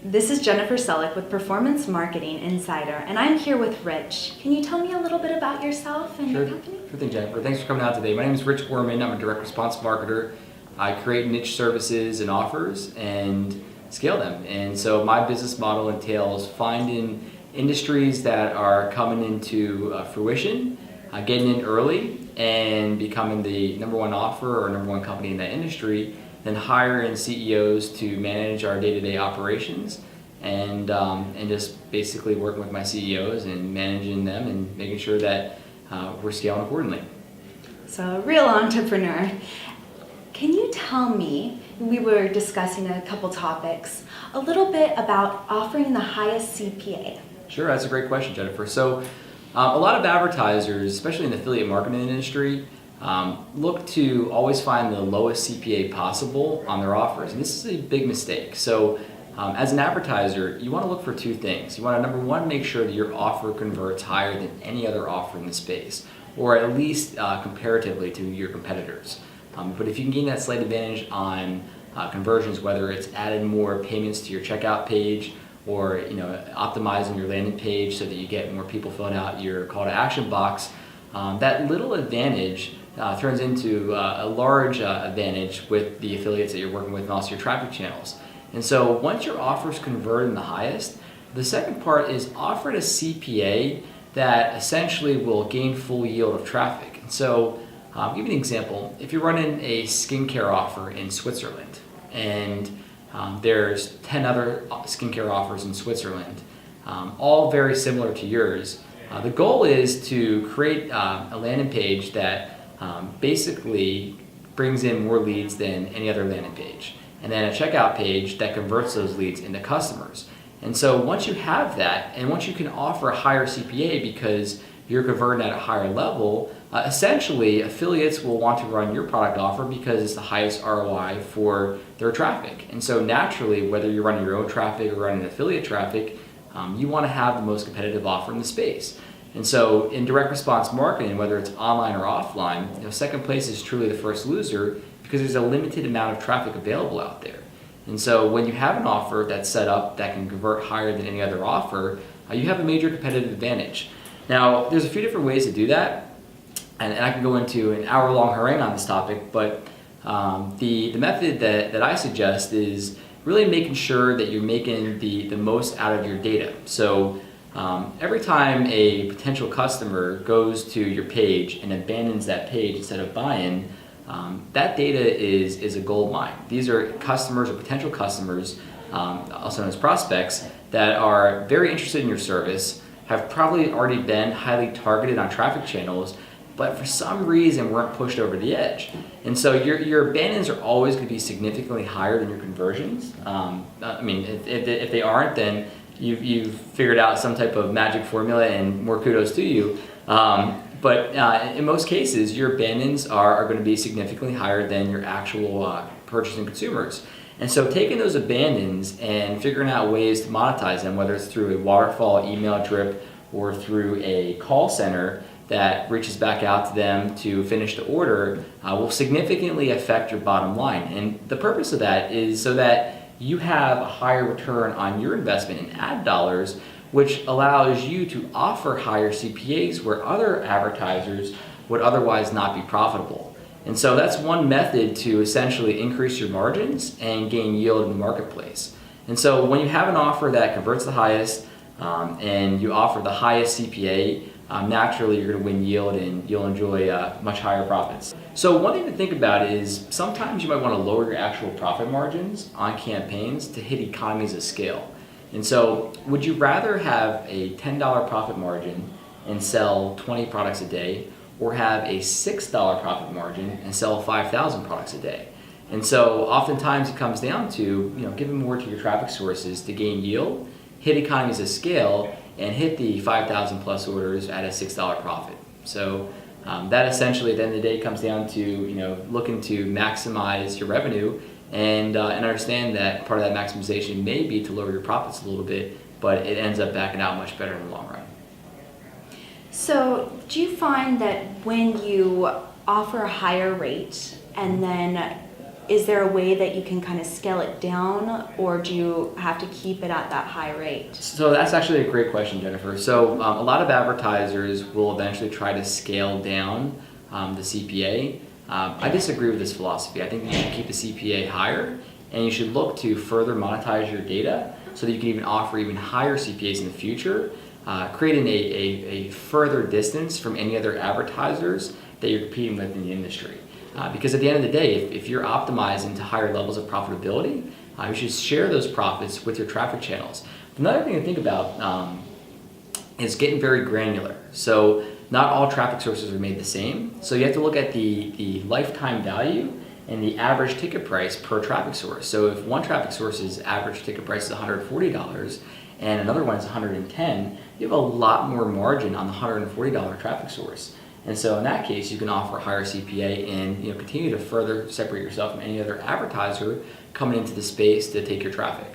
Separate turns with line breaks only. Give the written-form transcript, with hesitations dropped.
This is Jennifer Selleck with Performance Marketing Insider, and I'm here with Rich. Can you tell me a little bit about yourself and your company?
Sure thing, Jennifer. Thanks for coming out today. My name is Rich Gorman. I'm a direct response marketer. I create niche services and offers and scale them. And so my business model entails finding industries that are coming into fruition, getting in early and becoming the number one offer or number one company in that industry, then hiring CEOs to manage our day-to-day operations and just basically working with my CEOs and managing them and making sure that we're scaling accordingly.
So a real entrepreneur. Can you tell me, we were discussing a couple topics, a little bit about offering the highest CPA?
Sure, that's a great question, Jennifer. So a lot of advertisers, especially in the affiliate marketing industry, look to always find the lowest CPA possible on their offers. And this is a big mistake. So as an advertiser, you want to look for two things. You want to, number one, make sure that your offer converts higher than any other offer in the space, or at least comparatively to your competitors. But if you can gain that slight advantage on conversions, whether it's adding more payments to your checkout page, or optimizing your landing page so that you get more people filling out your call to action box, that little advantage turns into a large advantage with the affiliates that you're working with and also your traffic channels. And so once your offers convert in the highest, the second part is offer at a CPA that essentially will gain full yield of traffic. And so I'll give you an example. If you're running a skincare offer in Switzerland and there's 10 other skincare offers in Switzerland, all very similar to yours, the goal is to create a landing page that basically brings in more leads than any other landing page, and then a checkout page that converts those leads into customers. And so once you have that, and once you can offer a higher CPA because you're converting at a higher level, essentially affiliates will want to run your product offer because it's the highest ROI for their traffic. And so naturally, whether you're running your own traffic or running affiliate traffic, you want to have the most competitive offer in the space. And so in direct response marketing, whether it's online or offline, second place is truly the first loser because there's a limited amount of traffic available out there. And so when you have an offer that's set up that can convert higher than any other offer, you have a major competitive advantage. Now, there's a few different ways to do that, and I can go into an hour-long harangue on this topic, but the method that I suggest is really making sure that you're making the most out of your data. So every time a potential customer goes to your page and abandons that page instead of buying, that data is a gold mine. These are customers or potential customers, also known as prospects, that are very interested in your service, have probably already been highly targeted on traffic channels, but for some reason weren't pushed over the edge. And so your abandons are always going to be significantly higher than your conversions. I mean, if they aren't, then you've figured out some type of magic formula, and more kudos to you. But in most cases, your abandons are going to be significantly higher than your actual purchasing consumers. And so taking those abandons and figuring out ways to monetize them, whether it's through a waterfall email drip or through a call center that reaches back out to them to finish the order, will significantly affect your bottom line. And the purpose of that is so that you have a higher return on your investment in ad dollars, which allows you to offer higher CPAs where other advertisers would otherwise not be profitable. And so that's one method to essentially increase your margins and gain yield in the marketplace. And so when you have an offer that converts the highest and you offer the highest CPA, naturally you're going to win yield and you'll enjoy much higher profits. So one thing to think about is sometimes you might want to lower your actual profit margins on campaigns to hit economies of scale. And so would you rather have a $10 profit margin and sell 20 products a day, or have a $6 profit margin and sell 5,000 products a day? And so oftentimes it comes down to giving more to your traffic sources to gain yield, hit economies of scale, and hit the 5,000 plus orders at a $6 profit. So that essentially at the end of the day comes down to looking to maximize your revenue and understand that part of that maximization may be to lower your profits a little bit, but it ends up backing out much better in the long run.
So do you find that when you offer a higher rate and then is there a way that you can kind of scale it down, or do you have to keep it at that high rate?
So that's actually a great question, Jennifer. So a lot of advertisers will eventually try to scale down the CPA. I disagree with this philosophy. I think you should keep the CPA higher, and you should look to further monetize your data so that you can even offer even higher CPAs in the future, creating a further distance from any other advertisers that you're competing with in the industry. Because at the end of the day, if you're optimizing to higher levels of profitability, you should share those profits with your traffic channels. Another thing to think about is getting very granular. So not all traffic sources are made the same. So you have to look at the lifetime value and the average ticket price per traffic source. So if one traffic source's average ticket price is $140 and another one is $110, you have a lot more margin on the $140 traffic source. And so in that case, you can offer a higher CPA and continue to further separate yourself from any other advertiser coming into the space to take your traffic.